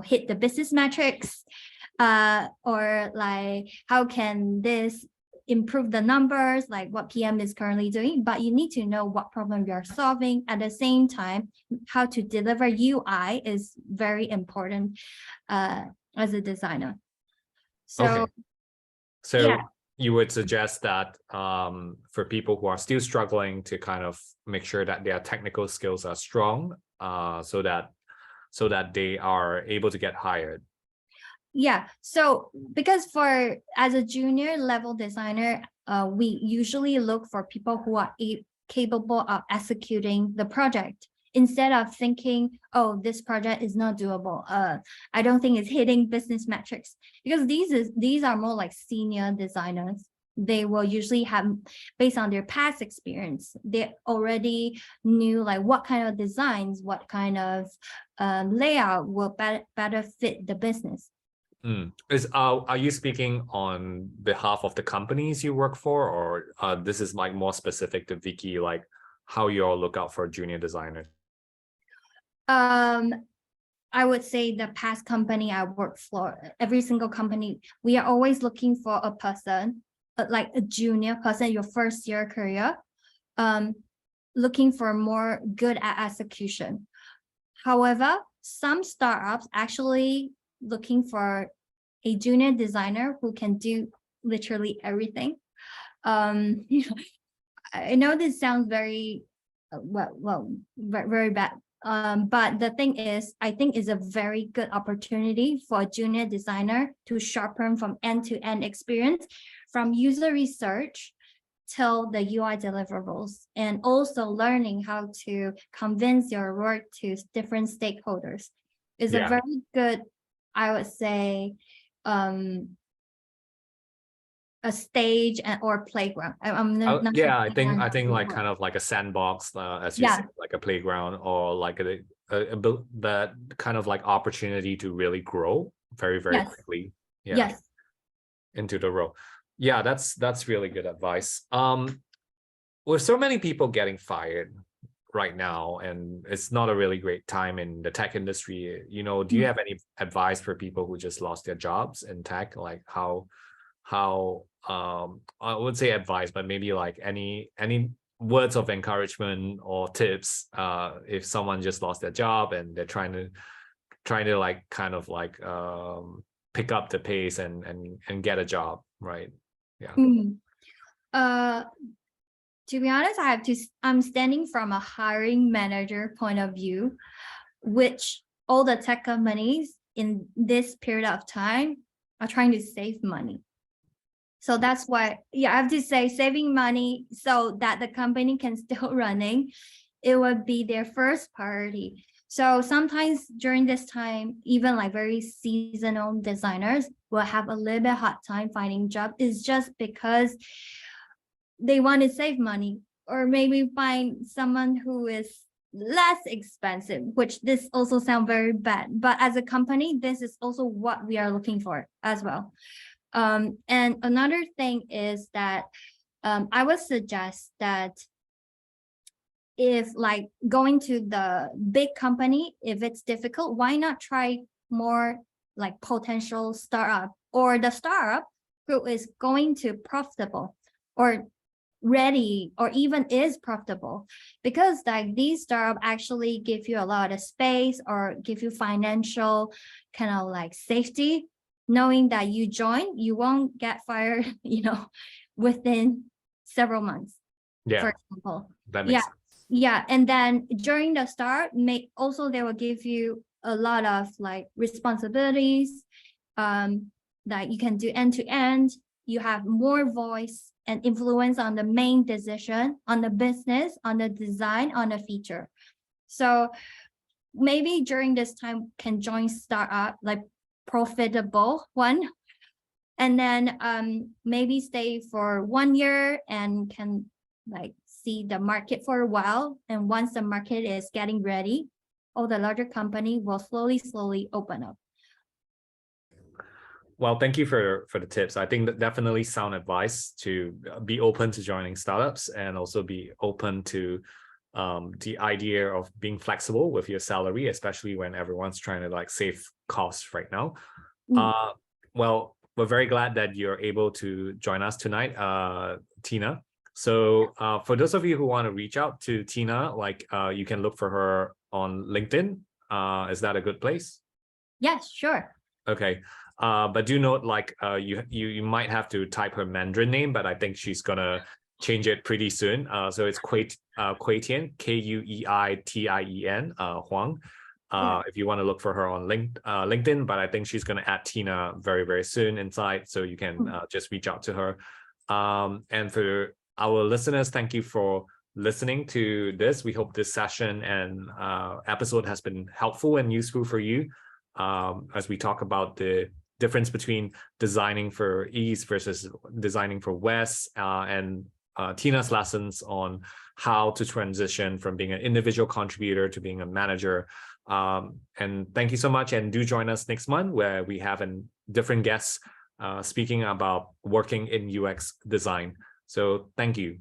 hit the business metrics, or like how can this improve the numbers, like what PM is currently doing, but you need to know what problem you're solving. At the same time, how to deliver UI is very important as a designer. So, okay. So yeah. you would suggest that for people who are still struggling to kind of make sure that their technical skills are strong, so that they are able to get hired. Yeah, so because as a junior level designer, we usually look for people who are capable of executing the project instead of thinking, oh, this project is not doable. I don't think it's hitting business metrics, because these are more like senior designers. They will usually have, based on their past experience, they already knew like what kind of designs, what kind of layout will better fit the business. Are you speaking on behalf of the companies you work for, or this is like more specific to Viki, like how you all look out for junior designers? I would say the past company I worked for, every single company, we are always looking for a person, like a junior person, your first year career, looking for more good at execution. However, some startups actually looking for a junior designer who can do literally everything. I know this sounds very very bad. But the thing is, I think is a very good opportunity for a junior designer to sharpen from end-to-end experience, from user research till the UI deliverables, and also learning how to convince your work to different stakeholders is a Yeah. very good, I would say, a stage or playground. I'm not sure Yeah, I think playground like would kind work. of like a sandbox, as you Yeah, say, like a playground, or like that kind of like opportunity to really grow very, very yes, quickly. Yeah, yes. into the role. Yeah, that's really good advice. With so many people getting fired right now, and it's not a really great time in the tech industry, you know, do you have any advice for people who just lost their jobs in tech? Like how I would say advice, but maybe like any words of encouragement or tips if someone just lost their job and they're trying to like kind of like pick up the pace and get a job, right? Yeah. Mm. Uh, to be honest, I'm standing from a hiring manager point of view, which all the tech companies in this period of time are trying to save money. So that's why, yeah, I have to say saving money so that the company can still running, it would be their first priority. So sometimes during this time, even like very seasonal designers will have a little bit hard time finding job. It's just because they want to save money, or maybe find someone who is less expensive, which this also sound very bad. But as a company, this is also what we are looking for as well. And another thing is that I would suggest that if like going to the big company, if it's difficult, why not try more like potential startup, or the startup who is going to profitable or ready or even is profitable, because like these startup actually give you a lot of space or give you financial kind of like safety, knowing that you join, you won't get fired, within several months, Yeah, for example. that Yeah, makes sense. yeah. And then during the start, they will give you a lot of like responsibilities, that you can do end to end. You have more voice and influence on the main decision, on the business, on the design, on the feature. So maybe during this time can join startup, like profitable one, and then maybe stay for 1 year and can like see the market for a while. And once the market is getting ready, all the larger company will slowly open up. Well, thank you for the tips. I think that definitely sound advice to be open to joining startups, and also be open to the idea of being flexible with your salary, especially when everyone's trying to like save costs right now. Well, we're very glad that you're able to join us tonight, Tina. So for those of you who want to reach out to Tina, like you can look for her on LinkedIn. Is that a good place? Yes, sure. Okay. But do note, like you might have to type her Mandarin name, but I think she's gonna change it pretty soon. So it's Kuei Tien, Kueitien Huang. If you want to look for her on LinkedIn, but I think she's gonna add Tina very, very soon inside, so you can just reach out to her. And for our listeners, thank you for listening to this. We hope this session and episode has been helpful and useful for you, as we talk about the difference between designing for East versus designing for West, and Tina's lessons on how to transition from being an individual contributor to being a manager. And thank you so much, and do join us next month where we have a different guests speaking about working in UX design. So thank you.